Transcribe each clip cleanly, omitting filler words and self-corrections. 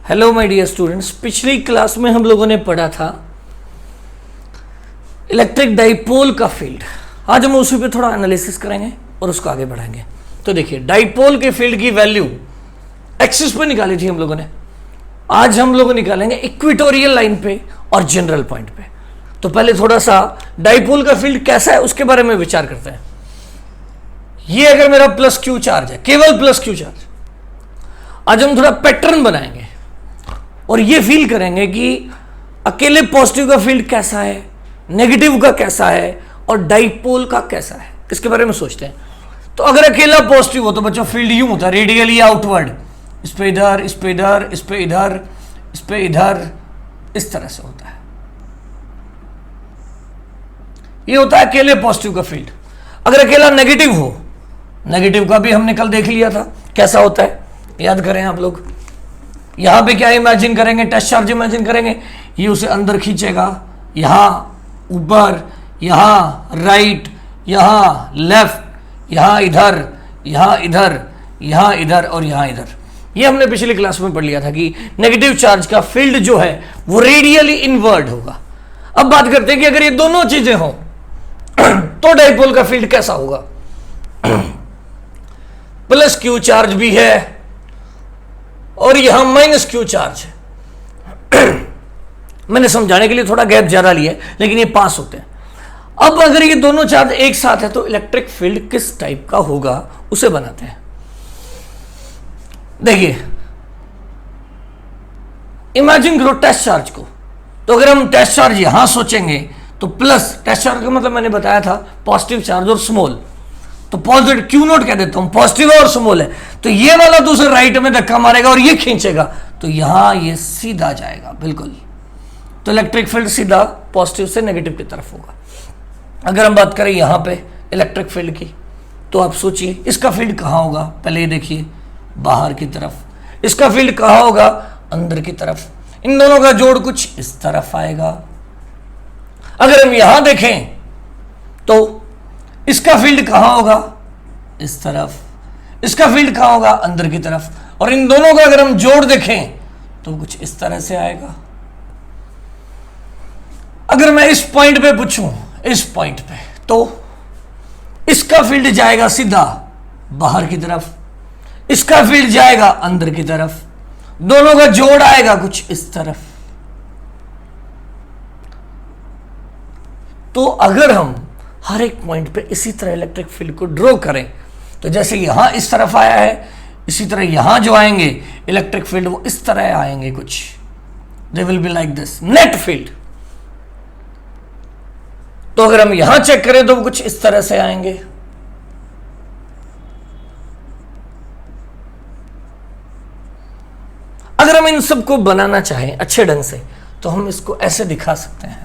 Hello my dear students, पिछली class में हम लोगों ने पढ़ा था इलेक्ट्रिक डाइपोल का फील्ड। आज हम उसी पे थोड़ा एनालिसिस करेंगे और उसको आगे बढ़ाएंगे। तो देखिए, डाइपोल के फील्ड की वैल्यू एक्सिस पे निकाली थी हम लोगों ने। आज हम लोग निकालेंगे इक्वेटोरियल लाइन पे और जनरल पॉइंट पे। तो पहले थोड़ा सा डाइपोल का फील्ड कैसा है उसके बारे में विचार करते हैं। ये अगर मेरा प्लस क्यू चार्ज है, केवल प्लस क्यू चार्ज, आज हम थोड़ा पैटर्न बनाएंगे और ये फील करेंगे कि अकेले पॉजिटिव का फील्ड कैसा है, नेगेटिव का कैसा है और डाइपोल का कैसा है, इसके बारे में सोचते हैं। तो अगर अकेला पॉजिटिव हो तो बच्चों फील्ड यूं होता है, रेडियली आउटवर्ड, इस पे इधर, इस पे इधर, इस पे इधर, इस पे इधर, इस तरह से होता है। ये होता है अकेले पॉजिटिव का फील्ड। अगर अकेला नेगेटिव हो, नेगेटिव का भी हमने कल देख लिया था कैसा होता है, याद करें आप लोग। यहां पे क्या इमेजिन करेंगे, टेस्ट चार्ज इमेजिन करेंगे, ये उसे अंदर खींचेगा, यहां ऊपर, यहां राइट, यहां लेफ्ट, यहां इधर, यहां इधर, यहां इधर और यहां इधर। ये हमने पिछली क्लास में पढ़ लिया था कि नेगेटिव चार्ज का फील्ड जो है वो रेडियली इनवर्ड होगा। अब बात करते हैं कि अगर ये दोनों चीजें हो तो डाइपोल का फील्ड कैसा होगा। प्लस क्यू चार्ज भी है और यहां माइनस क्यू चार्ज है। मैंने समझाने के लिए थोड़ा गैप ज्यादा लिया है, लेकिन ये पास होते हैं। अब अगर ये दोनों चार्ज एक साथ है तो इलेक्ट्रिक फील्ड किस टाइप का होगा उसे बनाते हैं। देखिए, इमेजिन करो टेस्ट चार्ज को। तो अगर हम टेस्ट चार्ज यहां सोचेंगे तो प्लस, टेस्ट चार्ज का मतलब मैंने बताया था पॉजिटिव चार्ज और स्मॉल, तो पॉजिटिव क्यू नोट कह देता हूं, पॉजिटिव और स्मॉल है। तो ये वाला तो उसे राइट में धक्का मारेगा और ये खींचेगा, तो यहां ये सीधा जाएगा बिल्कुल। तो इलेक्ट्रिक फील्ड सीधा पॉजिटिव से नेगेटिव की तरफ होगा। अगर हम बात करें यहां पे इलेक्ट्रिक फील्ड की, तो आप सोचिए इसका फील्ड कहां होगा। पहले ये देखिए, बाहर की तरफ। इसका फील्ड कहां होगा, अंदर की तरफ। इन दोनों का जोड़ कुछ इस तरफ आएगा। अगर हम यहां देखें तो इसका फील्ड कहां होगा, इस तरफ। इसका फील्ड कहां होगा, अंदर की तरफ। और इन दोनों का अगर हम जोड़ देखें तो कुछ इस तरह से आएगा। अगर मैं इस पॉइंट पे पूछूं, इस पॉइंट पे, तो इसका फील्ड जाएगा सीधा बाहर की तरफ, इसका फील्ड जाएगा अंदर की तरफ, दोनों का जोड़ आएगा कुछ इस तरफ। तो अगर हम हर एक पॉइंट पे इसी तरह इलेक्ट्रिक फील्ड को ड्रॉ करें, तो जैसे यहां इस तरफ आया है, इसी तरह यहां जो आएंगे इलेक्ट्रिक फील्ड वो इस तरह आएंगे कुछ। They will be like this net field. तो अगर हम यहां चेक करें तो वो कुछ इस तरह से आएंगे। अगर हम इन सबको बनाना चाहें अच्छे ढंग से तो हम इसको ऐसे दिखा सकते हैं।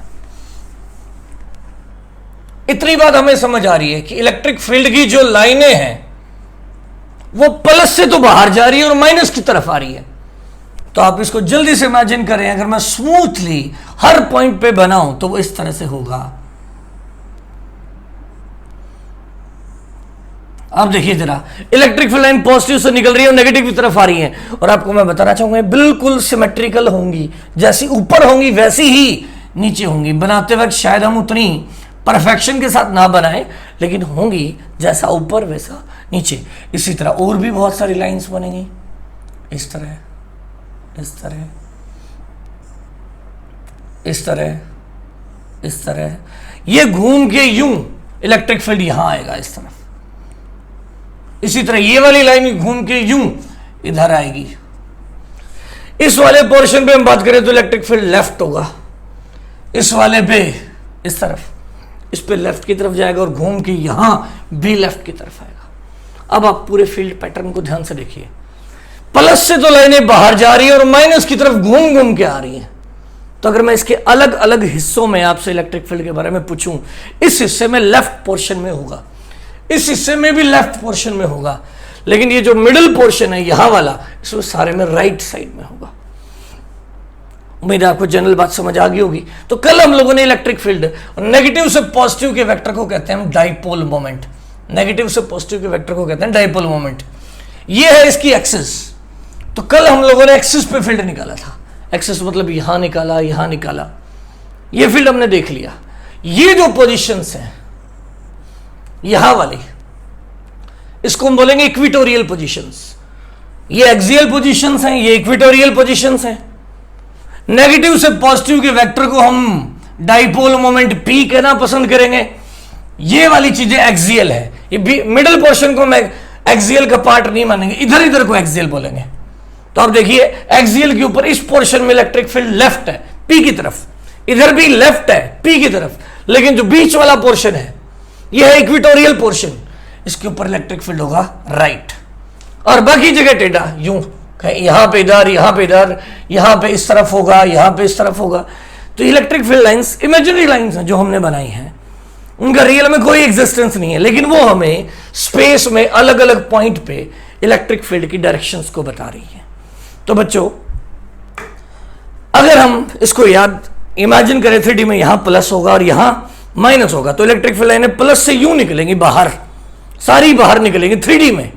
इतनी बात हमें समझ आ रही है कि इलेक्ट्रिक फील्ड की जो लाइनें हैं वो प्लस से तो बाहर जा रही है और माइनस की तरफ आ रही है। तो आप इसको जल्दी से इमेजिन करें, अगर मैं स्मूथली हर पॉइंट पे बनाऊं तो वो इस तरह से होगा। आप देखिए जरा, इलेक्ट्रिक फील्ड लाइन पॉजिटिव से निकल रही है और नेगेटिव की तरफ आ रही है। और आपको मैं बताना चाहूंगा बिल्कुल सिमेट्रिकल होंगी, जैसी ऊपर होंगी वैसी ही नीचे होंगी। बनाते वक्त शायद हम उतनी परफेक्शन के साथ ना बनाएं, लेकिन होंगी जैसा ऊपर वैसा नीचे। इसी तरह और भी बहुत सारी लाइंस बनेंगी, इस तरह, इस तरह, इस तरह, इस तरह। ये घूम के यूं इलेक्ट्रिक फील्ड यहां आएगा इस तरफ। इसी तरह ये वाली लाइन घूम के यूं इधर आएगी। इस वाले पोर्शन पे हम बात करें तो इलेक्ट्रिक फील्ड लेफ्ट होगा, इस वाले पे इस तरफ, इस पे लेफ्ट की तरफ जाएगा और घूम के यहां भी लेफ्ट की तरफ आएगा। अब आप पूरे फील्ड पैटर्न को ध्यान से देखिए। प्लस से तो लाइनें बाहर जा रही है और माइनस की तरफ घूम घूम के आ रही हैं। तो अगर मैं इसके अलग अलग हिस्सों में आपसे इलेक्ट्रिक फील्ड के बारे में पूछूं, इस हिस्से में लेफ्ट पोर्शन में होगा, इस हिस्से में भी लेफ्ट पोर्शन में होगा, लेकिन ये जो मिडिल पोर्शन है यहां वाला, इसमें सारे में राइट साइड में होगा। उम्मीद है आपको जनरल बात समझ आ गई होगी। तो कल हम लोगों ने इलेक्ट्रिक फील्ड और नेगेटिव से पॉजिटिव के वेक्टर को कहते हैं हम डाइपोल मोमेंट। नेगेटिव से पॉजिटिव के वेक्टर को कहते हैं डाइपोल मोमेंट। ये है इसकी एक्सिस। तो कल हम लोगों ने एक्सिस पे फील्ड निकाला था, एक्सिस मतलब यहां निकाला, यहां निकाला, ये फील्ड हमने देख लिया। ये जो पोजीशंस हैं यहां वाली, इसको हम बोलेंगे इक्विटोरियल पोजीशंस। ये एक्सियल पोजीशंस हैं, ये इक्विटोरियल पोजीशंस हैं। नेगेटिव से पॉजिटिव के वेक्टर को हम डाइपोल मोमेंट P कहना पसंद करेंगे। ये वाली चीजें एक्सियल है, ये मिडिल पोर्शन को मैं एक्सियल का पार्ट नहीं मानेंगे, इधर इधर को एक्सियल बोलेंगे। तो आप देखिए एक्सियल के ऊपर इस पोर्शन में इलेक्ट्रिक फील्ड लेफ्ट है P की तरफ, इधर भी लेफ्ट है P की तरफ, लेकिन जो बीच वाला पोर्शन है ये है इक्विटोरियल पोर्शन, इसके ऊपर इलेक्ट्रिक फील्ड होगा राइट, और बाकी जगह टेढ़ा यूं, यहां पे इधर, यहां पे इधर, यहां पे इस तरफ होगा, यहां पे इस तरफ होगा। तो electric field lines imaginary lines हैं जो हमने बनाई हैं, उनका रियल में कोई एग्जिस्टेंस नहीं है, लेकिन वो हमें स्पेस में अलग अलग पॉइंट पे इलेक्ट्रिक फील्ड की डायरेक्शंस को बता रही है। तो बच्चों अगर हम इसको याद इमेजिन करें 3D में, यहां प्लस होगा और यहां माइनस होगा, तो इलेक्ट्रिक फील्ड लाइनें प्लस से यूं निकलेंगी बाहर, सारी बाहर निकलेंगी 3D में,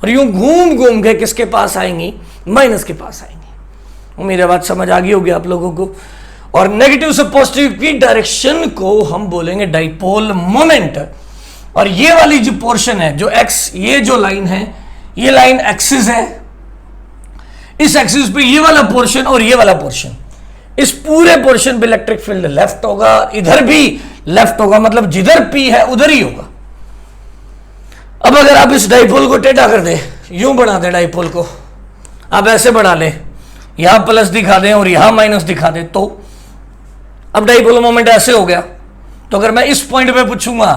और यूं घूम घूम के किसके पास आएंगी, माइनस के पास आएंगी। मेरी बात समझ आ गई होगी आप लोगों को। और नेगेटिव से पॉजिटिव की डायरेक्शन को हम बोलेंगे डाइपोल मोमेंट। और ये वाली जो पोर्शन है, जो एक्स, ये जो लाइन है, ये लाइन एक्सिस है, इस एक्सिस पे ये वाला पोर्शन और ये वाला पोर्शन, इस पूरे पोर्शन पे इलेक्ट्रिक फील्ड लेफ्ट होगा, इधर भी लेफ्ट होगा, मतलब जिधर P है उधर ही होगा। अब अगर आप इस डाइपोल को टेढ़ा कर दे, यूं बना दे डाइपोल को, आप ऐसे बना ले, यहां प्लस दिखा दें और यहां माइनस दिखा दें, तो अब डाइपोल मोमेंट ऐसे हो गया। तो अगर मैं इस पॉइंट पे पूछूंगा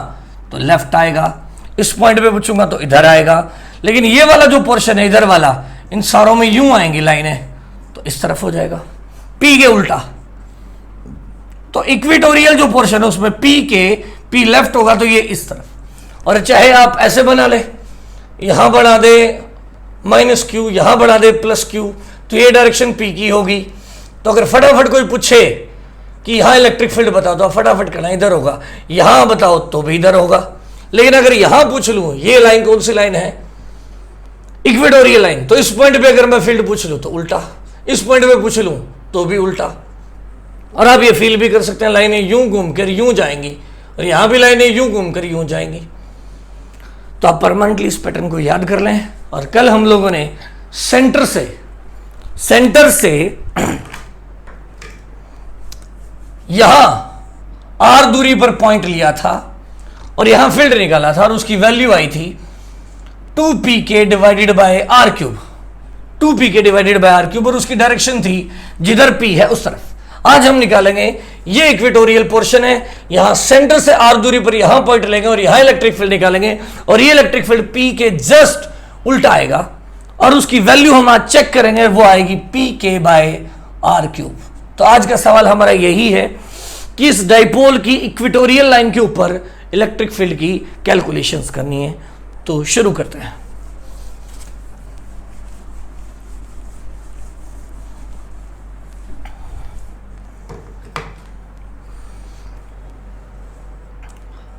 तो लेफ्ट आएगा, इस पॉइंट पे पूछूंगा तो इधर आएगा, लेकिन ये वाला जो पोर्शन है इधर वाला, इन सारों में यूं आएंगी लाइनें, तो इस तरफ हो जाएगा P के उल्टा। तो इक्विटोरियल जो पोर्शन है उसमें P लेफ्ट होगा, तो ये इस तरफ। और चाहे आप ऐसे बना ले, यहां बना दे -Q, यहां बना दे +Q, तो ये डायरेक्शन P की होगी। तो अगर फटाफट कोई पूछे कि यहां इलेक्ट्रिक फील्ड बताओ, तो फटाफट करना इधर होगा, यहां बताओ तो भी इधर होगा। लेकिन अगर यहां पूछ लूं ये लाइन कौन सी लाइन है, इक्वेटोरियल लाइन, तो इस पॉइंट पे अगर मैं फील्ड पूछ लूं तो उल्टा, इस पॉइंट पे पूछ लूं तो भी उल्टा। और आप ये फील भी कर सकते हैं, लाइनें यूं घूम कर यूं जाएंगी, और यहां भी लाइनें यूं घूम कर यूं जाएंगी। तो आप परमानेंटली इस पैटर्न को याद कर लें। और कल हम लोगों ने सेंटर से यहां R दूरी पर पॉइंट लिया था और यहां फील्ड निकाला था, और उसकी वैल्यू आई थी 2pk divided by r cube, 2pk divided by r cube, और उसकी डायरेक्शन थी जिधर P है उस तरफ। आज हम निकालेंगे ये इक्वेटोरियल पोर्शन है, यहां सेंटर से R दूरी पर यहां पॉइंट लेंगे और यहां इलेक्ट्रिक फील्ड निकालेंगे, और ये इलेक्ट्रिक फील्ड P के जस्ट उल्टा आएगा, और उसकी वैल्यू हम आज चेक करेंगे, वो आएगी pk बाय r क्यूब। तो आज का सवाल हमारा यही है कि इस डाइपोल की इक्वेटोरियल लाइन के ऊपर इलेक्ट्रिक फील्ड की कैलकुलेशंस करनी है। तो शुरू करते हैं।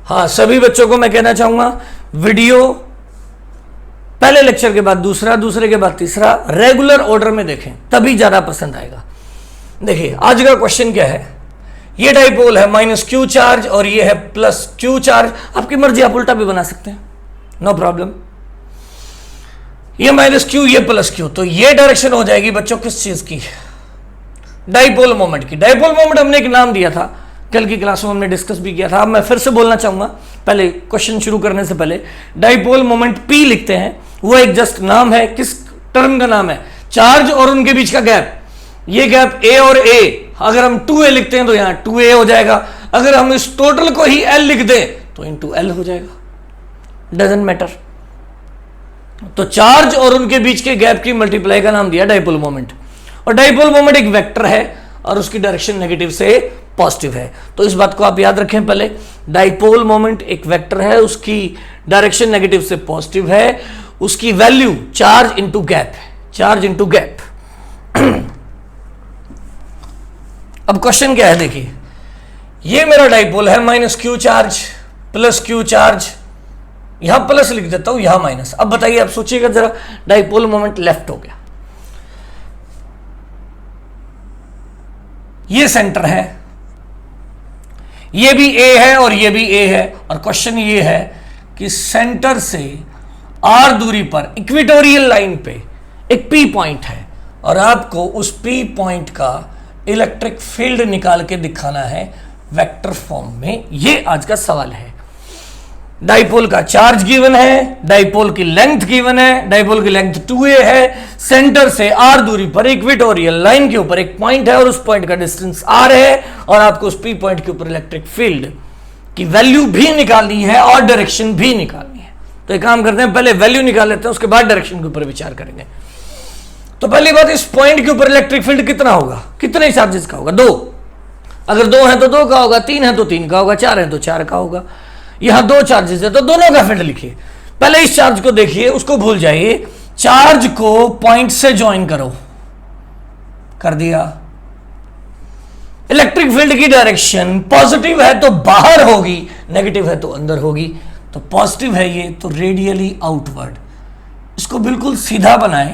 हाँ, सभी बच्चों को मैं कहना चाहूंगा, वीडियो पहले लेक्चर के बाद दूसरा, दूसरे के बाद तीसरा, रेगुलर ऑर्डर में देखें, तभी ज्यादा पसंद आएगा। देखिए आज का क्वेश्चन क्या है, ये डाइपोल है -Q चार्ज और ये है +Q चार्ज, आपकी मर्जी, आप उल्टा भी बना सकते हैं, नो प्रॉब्लम। ये -Q, ये +Q, तो ये डायरेक्शन हो जाएगी बच्चों किस चीज की, डाइपोल मोमेंट की। डाइपोल मोमेंट हमने एक नाम दिया था, कल की क्लास में हमने डिस्कस भी किया था। अब मैं फिर से बोलना चाहूंगा, पहले क्वेश्चन शुरू करने से पहले, डाइपोल मोमेंट P लिखते हैं, वो एक जस्ट नाम है, किस टर्म का नाम है, चार्ज और उनके बीच का गैप। ये गैप A और A, अगर हम 2A लिखते हैं तो यहां 2A हो जाएगा, अगर हम इस टोटल को ही L लिख दें तो इंटू L हो जाएगा, डजंट मैटर। तो चार्ज और उनके बीच के गैप की मल्टीप्लाई का नाम दिया डाइपोल मोमेंट। और डाइपोल मोमेंट एक वेक्टर है और उसकी डायरेक्शन नेगेटिव से पॉजिटिव है, तो इस बात को आप याद रखें। पहले डाइपोल मोमेंट एक वेक्टर है, उसकी डायरेक्शन नेगेटिव से पॉजिटिव है, उसकी वैल्यू चार्ज इंटू गैप है, चार्ज इंटू गैप। अब क्वेश्चन क्या है, देखिए ये मेरा डाइपोल है, -Q चार्ज +Q चार्ज, यहां प्लस लिख देता हूं, यहां माइनस। अब बताइए, आप सोचिएगा जरा, डाइपोल मोमेंट लेफ्ट हो गया, ये सेंटर है, ये भी ए है और ये भी ए है, और क्वेश्चन ये है कि सेंटर से आर दूरी पर इक्वेटोरियल लाइन पे एक पी पॉइंट है और आपको उस पी पॉइंट का इलेक्ट्रिक फील्ड निकाल के दिखाना है वेक्टर फॉर्म में। ये आज का सवाल है। डाइपोल का चार्ज गिवन है, डाइपोल की लेंथ गिवन है, डाइपोल की लेंथ 2a है, सेंटर से r दूरी पर इक्वेटोरियल लाइन के ऊपर एक पॉइंट है और उस पॉइंट का डिस्टेंस r है, और आपको उस p पॉइंट के ऊपर इलेक्ट्रिक फील्ड की वैल्यू भी निकालनी है और डायरेक्शन भी निकालनी है। तो एक काम करते हैं, पहले वैल्यू निकाल लेते हैं, उसके बाद डायरेक्शन के ऊपर विचार करेंगे। तो पहली बात, इस पॉइंट के ऊपर इलेक्ट्रिक फील्ड कितना होगा, कितने चार्जेस का होगा? 2। अगर 2 है तो 2 का होगा, 3 है तो 3 का होगा, 4 है तो 4 का होगा। यहां 2 चार्जेस है तो दोनों का फील्ड लिखिए। पहले इस चार्ज को देखिए, उसको भूल जाइए, चार्ज को पॉइंट से ज्वाइन करो, कर दिया। इलेक्ट्रिक फील्ड की डायरेक्शन पॉजिटिव है तो बाहर होगी, नेगेटिव है तो अंदर होगी। तो पॉजिटिव है ये तो रेडियली आउटवर्ड। इसको बिल्कुल सीधा बनाएं,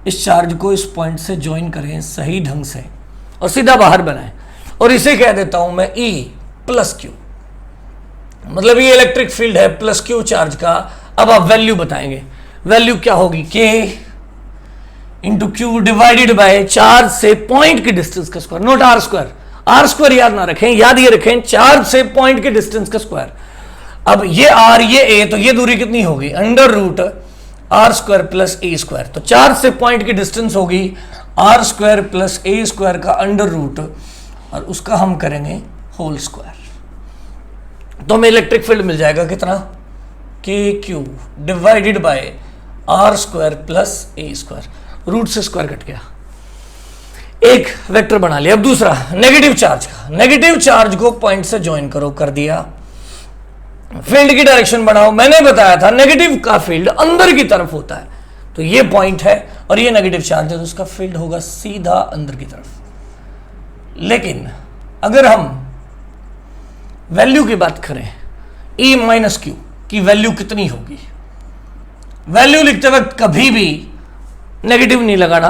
इस चार्ज को इस पॉइंट से ज्वाइन करें सही ढंग से और सीधा बाहर बनाएं, और इसे कह देता हूं मैं E प्लस क्यू। मतलब ये इलेक्ट्रिक फील्ड है प्लस क्यू चार्ज का। अब आप वैल्यू बताएंगे, वैल्यू क्या होगी? K into Q divided by charge से पॉइंट के डिस्टेंस का square, note R square. R square याद ना रखें, याद ये रखें चार्ज से पॉइंट के डिस्टेंस का स्क्वायर। अब ये आर ये ए, तो ये दूरी कितनी होगी? Under root R square plus A square. तो चार्ज से पॉइंट की डिस्टेंस होगी R square plus A square का अंडर रूट, और उसका हम करेंगे होल स्क्वायर। तो हमें इलेक्ट्रिक फील्ड मिल जाएगा कितना? K Q divided by R square plus A square. Root से स्क्वायर कट गया, एक वेक्टर बना लिया। अब दूसरा नेगेटिव चार्ज का, नेगेटिव चार्ज को पॉइंट से ज्वाइन करो, कर दिया। फील्ड की डायरेक्शन बनाओ, मैंने बताया था नेगेटिव का फील्ड अंदर की तरफ होता है, तो ये पॉइंट है और ये नेगेटिव चार्ज है, तो उसका फील्ड होगा सीधा अंदर की तरफ। लेकिन अगर हम वैल्यू की बात करें, E माइनस क्यू की वैल्यू कितनी होगी? वैल्यू लिखते वक्त कभी भी नेगेटिव नहीं लगाना,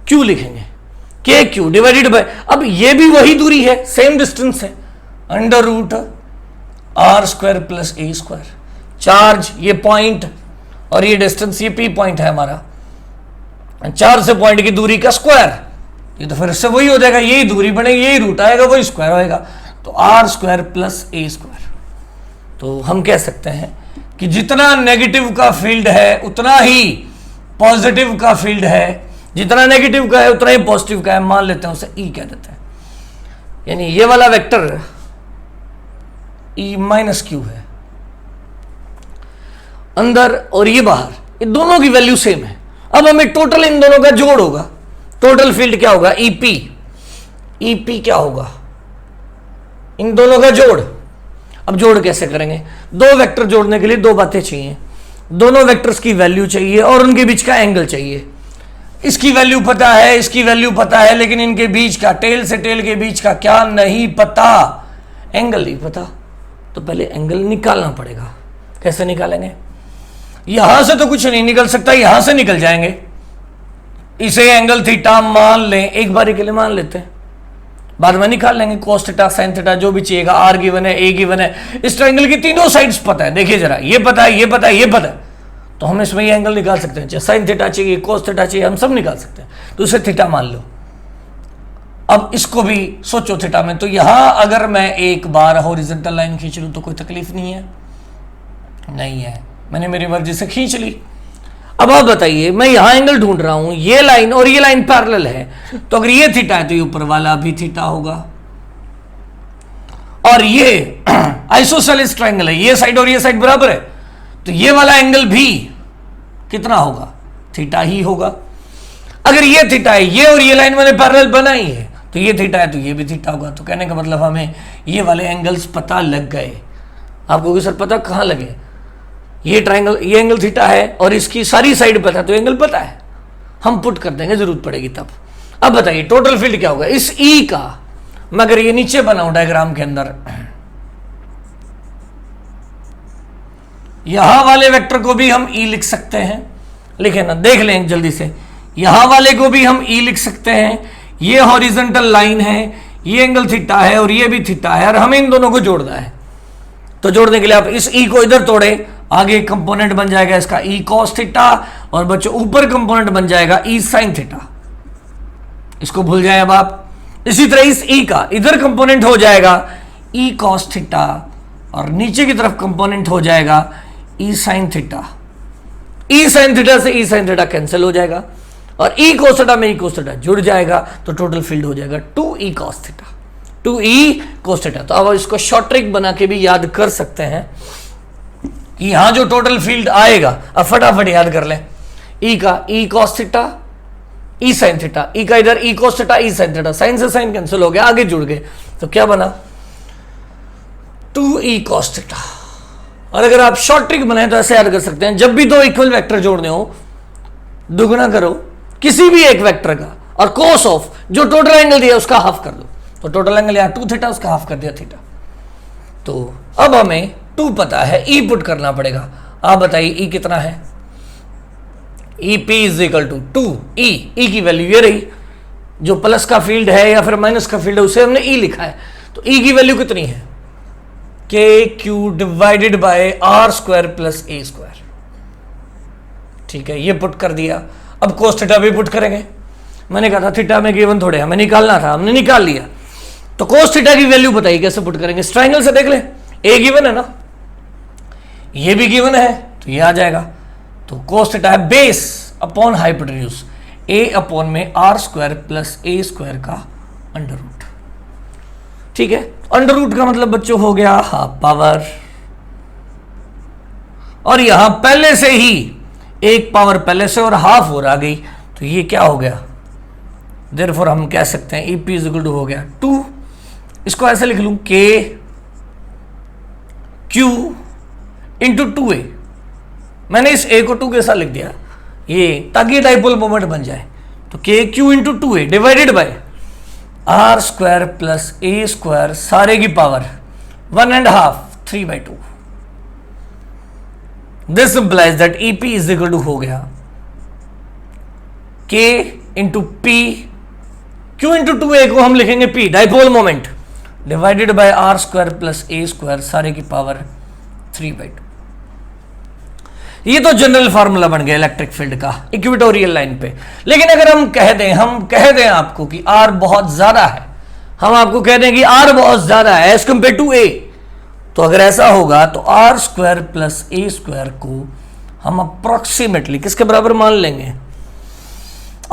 क्यू लिखेंगे, के क्यू डिवाइडेड बाय, अब ये भी वही दूरी है, सेम डिस्टेंस है, under root R square plus A square. Charge ये पॉइंट और ये डिस्टेंस, ये पी पॉइंट है हमारा, चार्ज से पॉइंट की दूरी का स्क्वायर। ये तो फिर इससे वही हो जाएगा, यही दूरी बनेगी, यही रूट आएगा, वही स्क्वायर होएगा, तो R square plus A square. तो हम कह सकते हैं कि जितना नेगेटिव का फील्ड है उतना ही पॉजिटिव का फील्ड है, जितना नेगेटिव का है उतना ही पॉजिटिव का है। मान लेते हैं उसे ई कह देते हैं, यानी ये वाला वेक्टर ई माइनस क्यू है अंदर और ये बाहर, ये दोनों की वैल्यू सेम है। अब हमें टोटल इन दोनों का जोड़ होगा, टोटल फील्ड क्या होगा? ईपी। ईपी क्या होगा? इन दोनों का जोड़। अब जोड़ कैसे करेंगे? दो वेक्टर जोड़ने के लिए दो बातें चाहिए, दोनों वेक्टर्स की वैल्यू चाहिए और उनके बीच का एंगल चाहिए। इसकी वैल्यू पता है, इसकी वैल्यू पता है, लेकिन इनके बीच का, टेल से टेल के बीच का क्या नहीं पता? एंगल नहीं पता। तो पहले एंगल निकालना पड़ेगा। कैसे निकालेंगे? यहां से तो कुछ नहीं निकल सकता, यहां से निकल जाएंगे। इसे एंगल थीटा मान लें, एक बारी के लिए मान लेते हैं, बाद में निकाल लेंगे कोस थीटा साइन थीटा जो भी चाहिएगा। आर गिवन है, ए गिवन है, इस ट्रायंगल की तीनों साइड्स पता है। देखिए जरा, ये पता है, ये पता है, ये पता है, तो हम इसमें ये एंगल निकाल सकते हैं। साइन थीटा चाहिए, कोस थीटा चाहिए, हम सब निकाल सकते हैं। तो इसे थीटा मान लो। अब इसको भी सोचो थीटा में, तो यहां अगर मैं एक बार हॉरिजॉन्टल लाइन खींच लूं तो कोई तकलीफ नहीं है? नहीं है, मैंने मेरी मर्जी से खींच ली। अब आप बताइए, मैं यहां एंगल ढूंढ रहा हूं, ये लाइन और ये लाइन पैरेलल है, तो अगर ये थीटा है तो ये ऊपर वाला भी थीटा होगा। और ये आइसोसेलेस ट्रायंगल है, ये साइड और ये साइड बराबर है, तो ये वाला एंगल भी कितना होगा? थीटा ही होगा। अगर ये थीटा है, ये और ये लाइन मैंने पैरेलल बनाई है, तो ये थीटा है तो ये भी थीटा होगा। तो कहने का मतलब हमें ये वाले एंगल्स पता लग गए। आपको कि सर पता कहां लगे? ये ट्रायंगल, ये एंगल थीटा है और इसकी सारी साइड पता है, तो एंगल पता है, हम पुट कर देंगे, जरूरत पड़ेगी तब। अब बताइए टोटल फील्ड क्या होगा इस ई का? मैं अगर ये नीचे बनाऊं डायग्राम के अंदर, यहां वाले वेक्टर को भी हम ई लिख सकते हैं, लिखे ना, देख लें जल्दी से। यहां वाले को भी हम ई लिख सकते हैं, ये हॉरिजॉन्टल लाइन है, ये एंगल थीटा है और ये भी थीटा है और हमें इन दोनों को जोड़ना है। तो जोड़ने के लिए आप इस ई को इधर तोड़े, आगे कंपोनेंट बन जाएगा इसका ई कॉस थीटा और बच्चों ऊपर कंपोनेंट बन जाएगा ई साइन थीटा। इसको भूल जाए अब आप। इसी तरह इस ई का इधर कंपोनेंट हो जाएगा ई कॉस थीटा और नीचे की तरफ कंपोनेंट हो जाएगा ई साइन थीटा। ई साइन थीटा से ई साइन थीटा कैंसिल हो जाएगा और ई कोस थीटा में ई कोस थीटा जुड़ जाएगा, तो टोटल फील्ड हो जाएगा 2e cos theta, 2e cos theta. तो अब इसको शॉर्ट ट्रिक बना के भी याद कर सकते हैं कि यहां जो टोटल फील्ड आएगा, अब फटाफट याद कर लें। ई का ई cos थीटा, ई साइन थीटा, ई का इधर ई cos थीटा, ई साइन थीटा, साइन से साइन कैंसिल हो गया, आगे जुड़ गए, तो क्या बना 2e cos थीटा। और अगर आप शॉर्ट ट्रिक बनाए तो ऐसे याद कर सकते हैं, जब भी दो इक्वल वेक्टर जोड़ने हो दुगुना करो किसी भी एक वेक्टर का और कोस ऑफ जो टोटल एंगल दिया उसका हाफ कर दो, तो टोटल एंगल यहां 2 थीटा, उसका हाफ कर दिया थीटा। तो अब हमें 2 पता है, ई पुट करना पड़ेगा। आप बताइए ई कितना है? E P is equal to 2e। E की वैल्यू ये रही, जो प्लस का फील्ड है या फिर माइनस का फील्ड है उसे हमने ई लिखा है, तो ई की वैल्यू कितनी है? K Q divided by R square plus A square. ठीक है, ये पुट कर दिया। अब कोस थीटा भी पुट करेंगे। मैंने कहा था थीटा में गिवन थोड़े हमें निकालना था, हमने निकाल लिया। तो कोस थीटा की वैल्यू बताइए कैसे पुट करेंगे? इस ट्रायंगल से देख ले, ए गिवन है ना, ये भी गिवन है, तो ये आ जाएगा। तो कोस थीटा है base upon hypotenuse, A upon में R square plus A square का अंडर रूट। ठीक है, अंडर रूट का मतलब बच्चों हो गया हाफ पावर, और यहां पहले से ही एक पावर पहले से और हाफ और आ गई, तो ये क्या हो गया? देयरफॉर हम कह सकते हैं ईपी इज इक्वल टू हो गया 2। इसको ऐसे लिख लूं के क्यू इंटू 2a। मैंने इस a को 2 के साथ लिख दिया ये ताकि डाइपोल मोमेंट बन जाए। तो K Q into 2a divided by R square plus A square सारे की power 1.5 3/2। This implies that E P is equal to हो गया के into P, Q into 2a को हम लिखेंगे p dipole moment divided by R square plus A square सारे की पावर 3/2। ये तो जनरल फार्मूला बन गया इलेक्ट्रिक फील्ड का इक्वेटोरियल लाइन पे। लेकिन अगर हम कह दें आपको कि आर बहुत ज्यादा है, हम आपको कह दें कि आर बहुत ज्यादा है एज कंपेयर टू ए, तो अगर ऐसा होगा तो R square plus A square को हम अप्रोक्सीमेटली किसके बराबर मान लेंगे?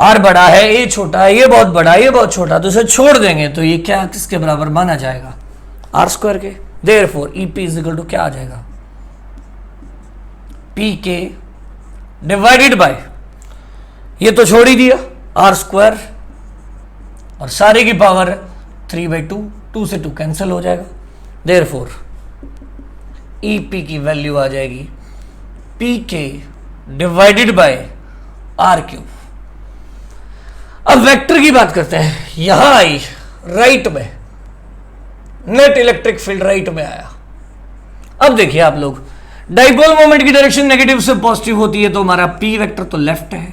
आर बड़ा है, ए छोटा है, ये बहुत बड़ा है, ये बहुत छोटा, तो इसे छोड़ देंगे, तो ये क्या किसके बराबर माना जाएगा? आर स्क्वायर के। Therefore E P is equal to क्या आ जाएगा? पी के डिवाइडेड बाय, ये तो छोड़ ही दिया आर स्क्वायर और सारे की पावर 3/2, 2 से 2 कैंसिल हो जाएगा। देयरफॉर ईपी की वैल्यू आ जाएगी पी के डिवाइडेड बाय आर क्यूब। अब वेक्टर की बात करते हैं, यहां आई राइट में, नेट इलेक्ट्रिक फील्ड राइट में आया। अब देखिए आप लोग, डाइपोल मोमेंट की डायरेक्शन नेगेटिव से पॉजिटिव होती है, तो हमारा पी वेक्टर तो लेफ्ट है,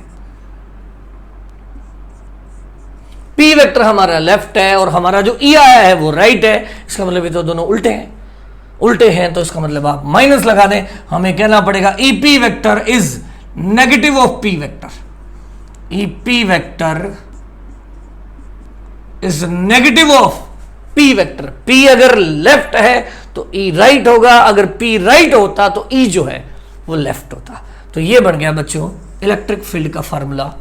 पी वेक्टर हमारा लेफ्ट है और हमारा जो ई आया है वो राइट है। इसका मतलब ये तो दोनों उल्टे हैं, तो इसका मतलब आप माइनस लगा दें। हमें कहना पड़ेगा E P vector is negative of P vector. E P vector is negative of P vector. P अगर लेफ्ट है तो ई राइट होगा, अगर पी राइट होता तो ई जो है वो लेफ्ट होता। तो ये बन गया बच्चों इलेक्ट्रिक फील्ड का फार्मूला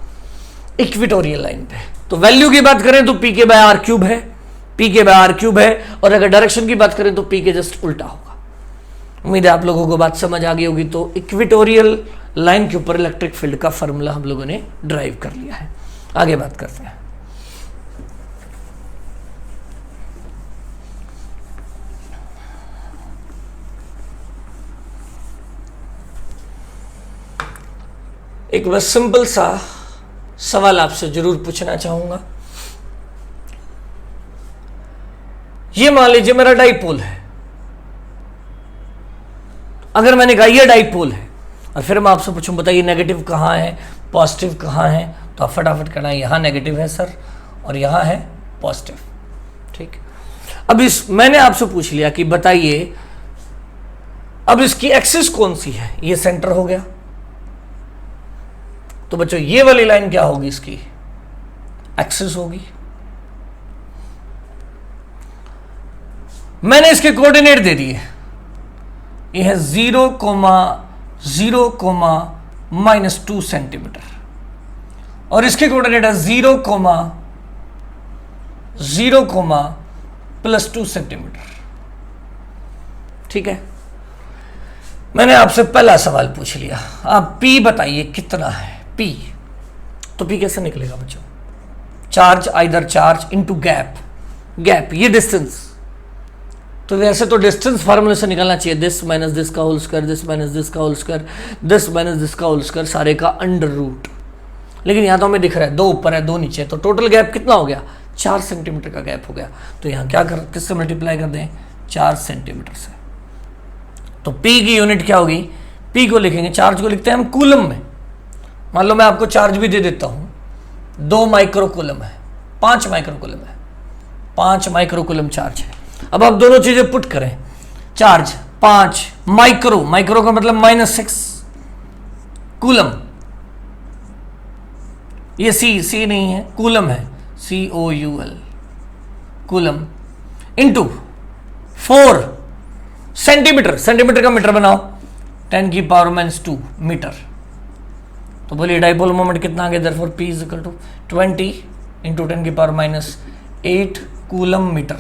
इक्वेटोरियल लाइन पे। तो वैल्यू की बात करें तो पी के बाय आर क्यूब है, पी के बाय आर क्यूब है, और अगर डायरेक्शन की बात करें तो पी के जस्ट उल्टा होगा। उम्मीद है आप लोगों को बात समझ आ गई होगी। तो इक्वेटोरियल लाइन के ऊपर इलेक्ट्रिक फील्ड का फार्मूला हम लोगों ने ड्राइव कर लिया है। आगे बात करते हैं। एक बस सिंपल सा सवाल आपसे जरूर पूछना चाहूंगा। ये मान लीजिए मेरा डाइपोल है, अगर मैंने कहा ये डाइपोल है और फिर मैं आपसे पूछूं बताइए नेगेटिव कहां है पॉजिटिव कहां है, तो आप फटाफट कहना यहां नेगेटिव है सर और यहां है पॉजिटिव। ठीक, अब इस मैंने आपसे पूछ लिया कि बताइए अब इसकी एक्सिस कौन सी है, ये सेंटर हो गया, तो बच्चों ये वाली लाइन क्या होगी, इसकी एक्सिस होगी। मैंने इसके कोऑर्डिनेट दे दिए, ये है 0,0,-2 सेंटीमीटर और इसके कोऑर्डिनेट है 0,0,+2 सेंटीमीटर। ठीक है, मैंने आपसे पहला सवाल पूछ लिया, आप P बताइए कितना है P, तो P कैसे निकलेगा बच्चों, charge either charge into gap, gap ये डिस्टेंस, तो वैसे तो डिस्टेंस फार्मूले से निकलना चाहिए, दिस माइनस दिस का whole square, this minus this का whole square, this minus this का होल स्क्वायर, सारे का अंडर रूट, लेकिन यहां तो हमें दिख रहा है 2 ऊपर है 2 नीचे, तो टोटल गैप कितना हो गया, 4 सेंटीमीटर का गैप हो गया। तो यहां क्या कर, किससे मल्टीप्लाई कर दें, 4 सेंटीमीटर से। तो P की यूनिट क्या होगी, P को लिखेंगे, चार्ज को लिखते हैं हम कूलम में। मान लो मैं आपको चार्ज भी दे देता हूं, 2 माइक्रो कूलम है, 5 माइक्रो कूलम है, 5 माइक्रो कूलम चार्ज है। अब आप दोनों चीजें पुट करें, चार्ज 5 माइक्रो, माइक्रो का मतलब -6 कूलम, ये सी नहीं है, कूलम है, COUL coulomb, into 4 centimetre, centimetre का मीटर बनाओ, 10⁻⁻² मीटर। तो बोलिए डाइपोल मोमेंट कितना आ गया, therefore P is equal to 20 into 10⁻⁸ coulomb metre,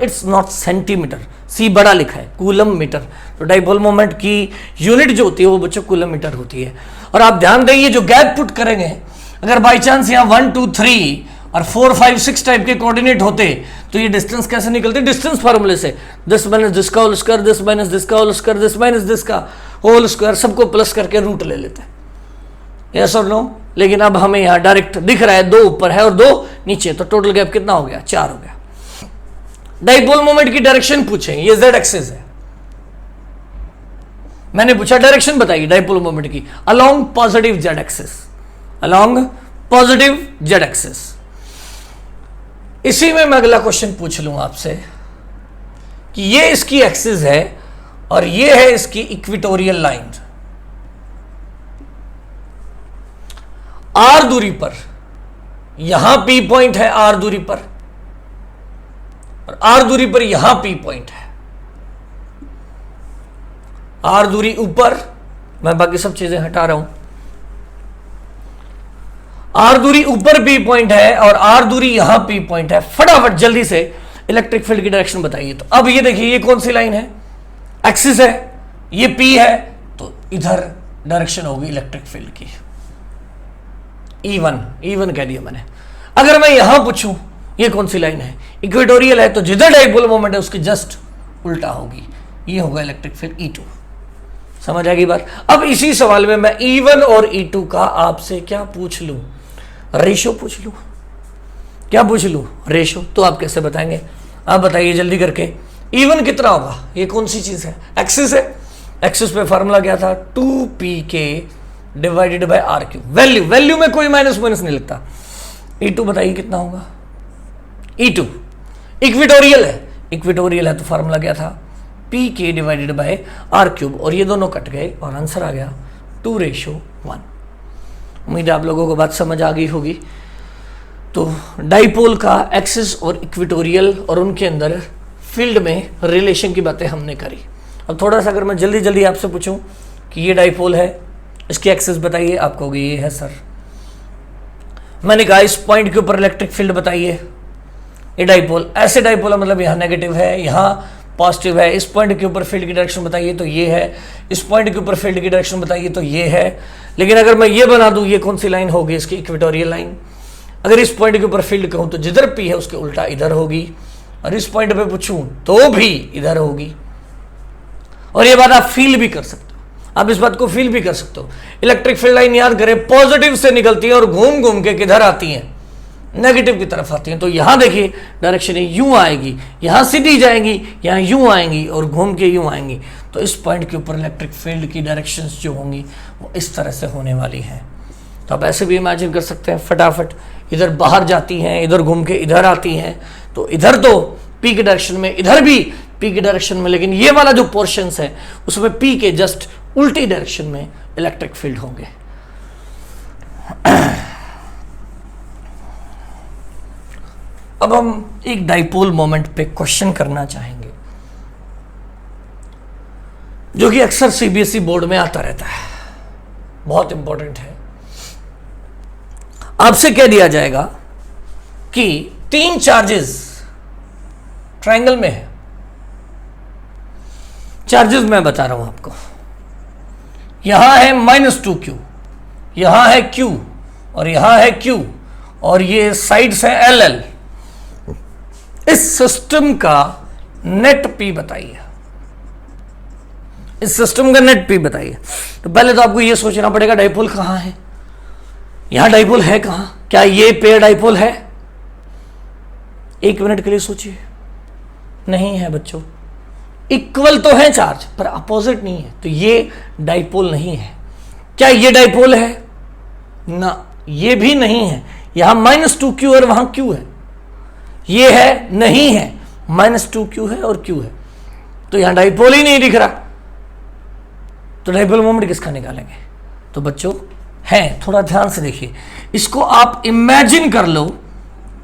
it's not centimetre, C बड़ा लिखा है, कूलम मीटर। तो डाइपोल मोमेंट की यूनिट जो होती है वो बच्चों कूलम मीटर होती है। और आप ध्यान दें, ये जो गैप पुट करेंगे, अगर बाई चांस यहाँ 1 2 3 और 4 5 6 टाइप के कोऑर्डिनेट होते तो ये डिस्टेंस कैसे निकलते, डिस्टेंस फार्मूले से, दिस माइनस दिस का whole square, this minus this का whole square, this minus this का होल स्क्वायर, सबको प्लस करके रूट ले लेते हैं, यस और नो। लेकिन अब हमें यहाँ डायरेक्ट दिख रहा है 2 ऊपर है और 2 नीचे, तो टोटल गैप कितना हो गया, 4 हो गया। डाइपोल मोमेंट की डायरेक्शन पूछें, ये z एक्सिस है, मैंने पूछा डायरेक्शन बताइए डाइपोल मोमेंट की, along positive z axis, along positive z axis. इसी में मैं अगला क्वेश्चन पूछ लूं आपसे कि ये इसकी एक्सिस है और ये है इसकी इक्वेटोरियल लाइन, r दूरी पर, यहां P पॉइंट है r दूरी पर, और r दूरी पर यहां P पॉइंट है, r दूरी ऊपर, मैं बाकी सब चीजें हटा रहा हूं, r दूरी ऊपर P पॉइंट है और r दूरी यहां P पॉइंट है। फटाफट जल्दी से इलेक्ट्रिक फील्ड की डायरेक्शन बताइए। तो अब ये देखिए, ये कौन सी लाइन है, एक्सिस है, ये P है, तो इधर डायरेक्शन होगी इलेक्ट्रिक फील्ड की, E1 कह दिया मैंने। अगर मैं यहां पूछूं ये कौन सी लाइन है, इक्वेटोरियल है, तो जिधर डाइपोल मोमेंट है उसके जस्ट उल्टा होगी, ये होगा इलेक्ट्रिक फील्ड E2। समझ आएगी बात। अब इसी सवाल में मैं E1 और E2 का आपसे क्या पूछ लूं, रेशो पूछ लूं, क्या पूछ लूं, रेशो। तो आप कैसे बताएंगे, आप बताइए जल्दी करके, E1 कितना होगा, ये कौन सी चीज है, एक्सिस है, एक्सिस पे फार्मूला क्या था, 2pk divided by r3, value में कोई माइनस नहीं लगता। E2 बताइए कितना होगा, E2 इक्वेटोरियल है, तो फार्मूला क्या था, pk डिवाइडेड बाय r3, और ये दोनों कट गए और आंसर आ गया 2:1। उम्मीद है आप लोगों को बात समझ आ गई होगी। तो डाइपोल का एक्सिस और इक्वेटोरियल और उनके अंदर फील्ड में रिलेशन की बातें हमने करी। अब थोड़ा सा अगर मैं जल्दी आपसे पूछूं कि ये डाइपोल है, इसकी एक्सिस बताइए, आप कहोगे ये है सर। मैंने कहा इस पॉइंट के ऊपर इलेक्ट्रिक फील्ड बताइए, ये डाइपोल, ऐसे डाइपोल मतलब यहाँ नेगेटिव है, यहाँ पॉजिटिव है, इस पॉइंट के ऊपर फील्ड की डायरेक्शन बताइए तो ये है, इस पॉइंट के ऊपर फील्ड की डायरेक्शन बताइए तो ये है। लेकिन अगर मैं ये बना दूं, ये कौन सी लाइन होगी, इसकी इक्वेटोरियल लाइन। अगर इस पॉइंट के ऊपर फील्ड कहूं तो जिधर P है उसके उल्टा इधर होगी, और इस पॉइंट पे पूछूं तो भी इधर होगी। और ये बात आप फील भी कर सकते हो, आप इस बात को फील भी कर सकते हो। इलेक्ट्रिक फील्ड लाइन याद करें, पॉजिटिव से निकलती है और घूम घूम के किधर आती है, नेगेटिव की तरफ आती हैं। तो यहां देखिए डायरेक्शन यूं आएगी, यहां सीधी जाएंगी, यहां यूं आएंगी और घूम के यूं आएंगी। तो इस पॉइंट के ऊपर इलेक्ट्रिक फील्ड की डायरेक्शंस जो होंगी वो इस तरह से होने वाली हैं। तो आप ऐसे भी इमेजिन कर सकते हैं, फटाफट इधर बाहर जाती हैं, इधर घूम के इधर आती हैं, तो इधर तो पी के डायरेक्शन में, इधर भी पी के डायरेक्शन में, लेकिन ये वाला जो पोर्शंस है उसमें पी के जस्ट उल्टी डायरेक्शन में इलेक्ट्रिक फील्ड होंगे। अब हम एक डाइपोल मोमेंट पे क्वेश्चन करना चाहेंगे जो कि अक्सर सीबीएसई बोर्ड में आता रहता है, बहुत इंपॉर्टेंट है। आपसे कह दिया जाएगा कि 3 चार्जेस ट्रायंगल में है। चार्जेस मैं बता रहा हूं आपको, यहां है -2q, यहां है q और यहां है q और ये साइड्स है LL। इस सिस्टम का नेट P बताइए, इस सिस्टम का नेट P बताइए। तो पहले तो आपको यह सोचना पड़ेगा डाइपोल कहां है, यहां डाइपोल है कहां, क्या ये पेयर डाइपोल है? 1 मिनट के लिए सोचिए, नहीं है बच्चों। इक्वल तो है चार्ज पर अपोजिट नहीं है, तो ये डाइपोल नहीं है। क्या ये डाइपोल है? ना, ये भी नहीं है। यहां -2q और वहां q है, ये है नहीं है, -2q है और q है, तो यहां डाइपोल ही नहीं दिख रहा। तो डाइपोल मोमेंट किसका निकालेंगे? तो बच्चों है, थोड़ा ध्यान से देखिए, इसको आप इमेजिन कर लो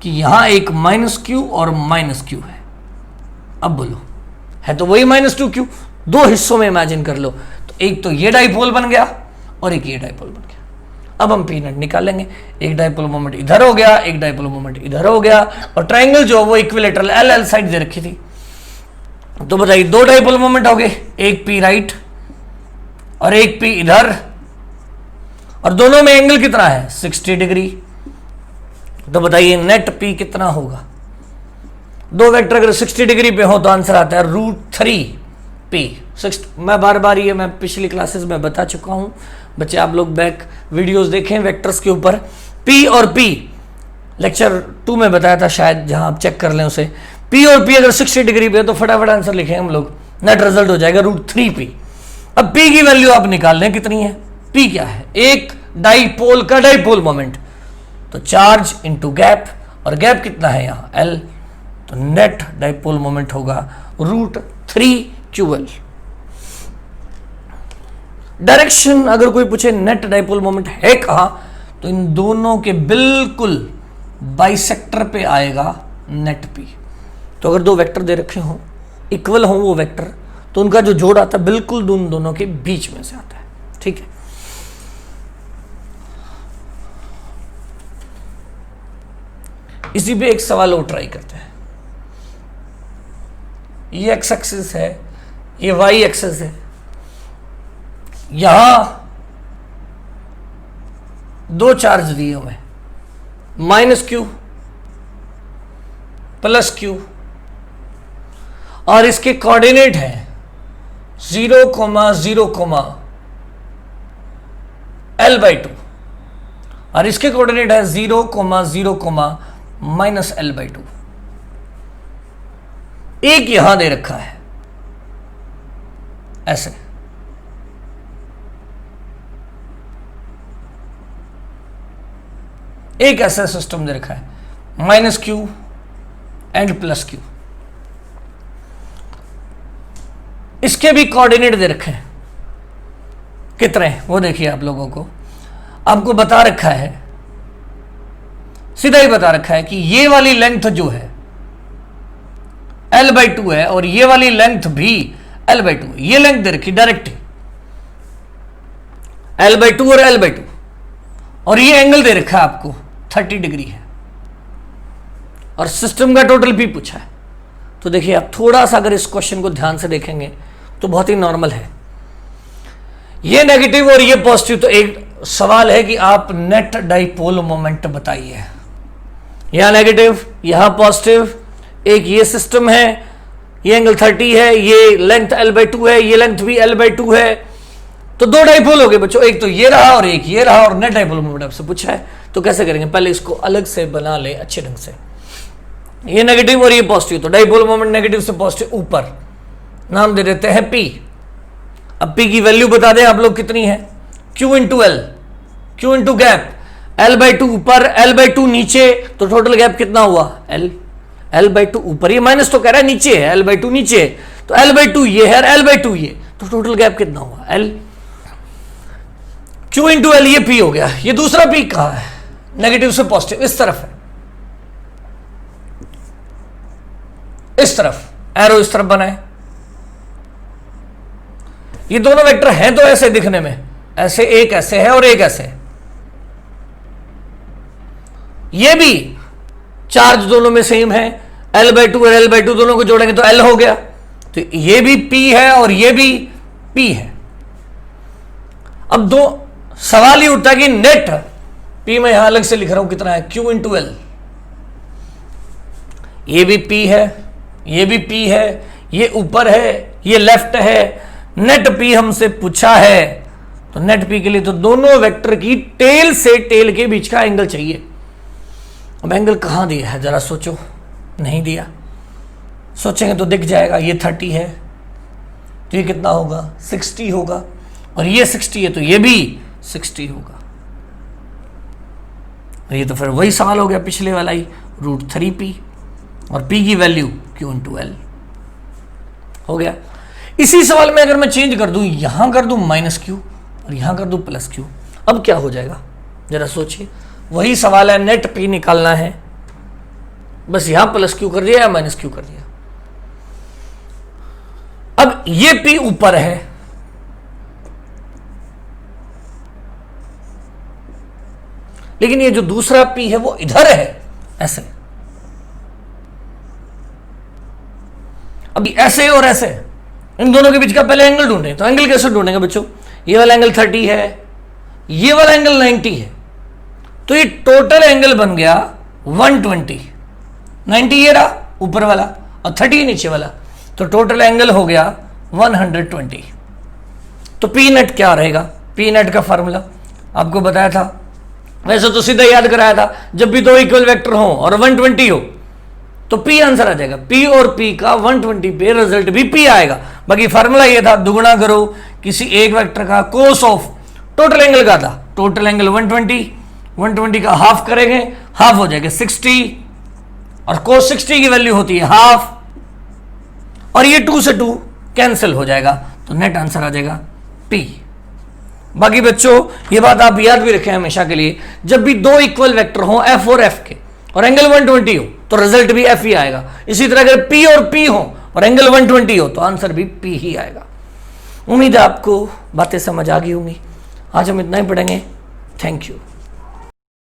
कि यहां एक -q और -q है। अब बोलो, है तो वही -2q, 2 हिस्सों में इमेजिन कर लो, तो एक तो ये डाइपोल बन गया और एक ये डाइपोल बन गया। अब हम पी नेट निकालेंगे, एक डाइपोल मोमेंट इधर हो गया, एक डाइपोल मोमेंट इधर हो गया, और ट्रायंगल जो वो इक्विलेटरल LL साइड दे रखी थी। तो बताइए 2 डाइपोल मोमेंट हो गए, एक पी राइट और एक पी इधर, और दोनों में एंगल कितना है? 60 डिग्री। तो बताइए नेट पी कितना होगा? 2 वेक्टर अगर 60 डिग्री पे हो तो आंसर आता है √3p। मैं बार बार ये मैं पिछली क्लासेस में बता चुका हूं, बच्चे आप लोग बैक वीडियोस देखें वेक्टर्स के ऊपर। p और p लेक्चर 2 में बताया था शायद, जहां आप चेक कर लें उसे। p और p अगर 60 डिग्री पे तो फटाफट आंसर लिखें हम लोग, नेट रिजल्ट हो जाएगा √3p। अब p की वैल्यू आप निकाल लें कितनी है। p क्या है? एक डाइपोल का डाइपोल मोमेंट, तो चार्ज इंटू गैप, और गैप कितना है यहाँ? L, तो नेट डाइपोल मोमेंट होगा √3ql। डायरेक्शन अगर कोई पूछे नेट डाइपोल मोमेंट है कहां, तो इन दोनों के बिल्कुल बाइसेक्टर पे आएगा नेट P। तो अगर 2 वेक्टर दे रखे हों, इक्वल हों वो वेक्टर, तो उनका जो जोड़ आता है बिल्कुल उन दोनों के बीच में से आता है। ठीक है, इसी पे एक सवाल और ट्राई करते हैं। ये एक्स एक्सिस है, ये वाई एक्सिस है, यहां 2 चार्ज दिए हुए हैं, -q +q, और इसके कोऑर्डिनेट है 0,0, L/2, और इसके कोऑर्डिनेट है 0,0, -L/2। एक यहां दे रखा है ऐसे, एक ऐसा सिस्टम दे रखा है -q एंड +q। इसके भी कोऑर्डिनेट दे रखे हैं, कितने वो देखिए आप लोगों को, आपको बता रखा है, सीधा ही बता रखा है कि ये वाली लेंथ जो है L/2 है और ये वाली लेंथ भी L/2 है। ये लेंथ दे रखी डायरेक्ट L/2 और L/2, और ये एंगल दे रखा है आपको 30 डिग्री है, और सिस्टम का टोटल P पूछा है। तो देखिए आप थोड़ा सा अगर इस क्वेश्चन को ध्यान से देखेंगे तो बहुत ही नॉर्मल है, ये नेगेटिव और ये पॉजिटिव। तो एक सवाल है कि आप नेट डाइपोल मोमेंट बताइए। यहां नेगेटिव, यहां पॉजिटिव, एक ये सिस्टम है, ये एंगल 30 है, ये लेंथ L/2 है, ये लेंथ भी L/2 है, तो 2 डाइपोल हो गए बच्चों, एक तो ये रहा और एक ये रहा, और नेट डाइपोल मोमेंट आपसे पूछा है। तो कैसे करेंगे? पहले इसको अलग से बना ले अच्छे ढंग से, ये नेगेटिव और ये पॉजिटिव, तो डाइपोल मोमेंट नेगेटिव से पॉजिटिव ऊपर, नाम दे देते हैं P। अब P की वैल्यू बता दें आप लोग कितनी है? Q into L, Q into gap, L/2 ऊपर, L/2 नीचे, तो टोटल गैप कितना हुआ? L/2 ऊपर, ये माइनस तो कह रहा है नीचे है, L/2 नीचे है, तो L/2 ये है, L/2 ये, तो टोटल गैप कितना हुआ? L। Q इंटू L, ये P हो गया। ये दूसरा P कहां है? नेगेटिव से पॉजिटिव, इस तरफ है, इस तरफ, एरो इस तरफ बनाए। ये दोनों वेक्टर हैं तो ऐसे दिखने में, ऐसे, एक ऐसे है और एक ऐसे है। ये भी चार्ज दोनों में सेम है, L/2 और L/2 दोनों को जोड़ेंगे तो L हो गया, तो ये भी P है और ये भी P है। अब दो सवाल ही उठता है कि नेट P मैं यहां अलग से लिख रहा हूं कितना है, Q इंटू L। ये भी P है, ये भी P है, ये ऊपर है, ये लेफ्ट है, नेट P हमसे पूछा है, तो नेट P के लिए तो दोनों वेक्टर की टेल से टेल के बीच का एंगल चाहिए। अब एंगल कहां दिया है जरा सोचो, नहीं दिया, सोचेंगे तो दिख जाएगा। ये 30 है तो ये कितना होगा? 60 होगा, और ये 60 है तो ये भी 60 होगा। और ये तो फिर वही सवाल हो गया पिछले वाला ही, √3P, और P की वैल्यू Q इंटू L हो गया। इसी सवाल में अगर मैं चेंज कर दूं, यहां कर दूं -Q और यहां कर दूं +Q, अब क्या हो जाएगा जरा सोचिए। वही सवाल है, नेट P निकालना है, बस यहां +Q कर दिया या -Q कर दिया। अब ये P ऊपर है, लेकिन ये जो दूसरा P है वो इधर है, ऐसे। अभी ऐसे और ऐसे, इन दोनों के बीच का पहले एंगल ढूंढें। तो एंगल कैसे ढूंढेंगे बच्चों? ये वाला एंगल 30 है, ये वाला एंगल 90 है, तो ये टोटल एंगल बन गया 120। 90 ये रहा ऊपर वाला और 30 नीचे वाला, तो टोटल एंगल हो गया 120। तो पी नेट क्या रहेगा? पी नेट का फॉर्मूला आपको बताया था, वैसे तो सीधा याद कराया था, जब भी दो इक्वल वेक्टर हो और 120 हो तो P आंसर आ जाएगा। P और P का 120 पे रिजल्ट भी P आएगा। बाकी फार्मूला ये था, दुगुना करो किसी एक वेक्टर का कोस ऑफ टोटल एंगल का था, टोटल एंगल 120 का हाफ करेंगे, हाफ हो जाएगा 60, और कोस 60 की वैल्यू होती है हाफ, और ये 2 से 2 कैंसिल हो जाएगा, तो नेट आंसर आ जाएगा P। बाकी बच्चों ये बात आप याद भी रखें हमेशा के लिए, जब भी दो इक्वल वेक्टर हो F और F के और एंगल 120 हो तो रिजल्ट भी F ही आएगा। इसी तरह अगर P और P हो और एंगल 120 हो तो आंसर भी P ही आएगा। उम्मीद है आपको बातें समझ आ गई होंगी। आज हम इतना ही पढ़ेंगे। Thank you.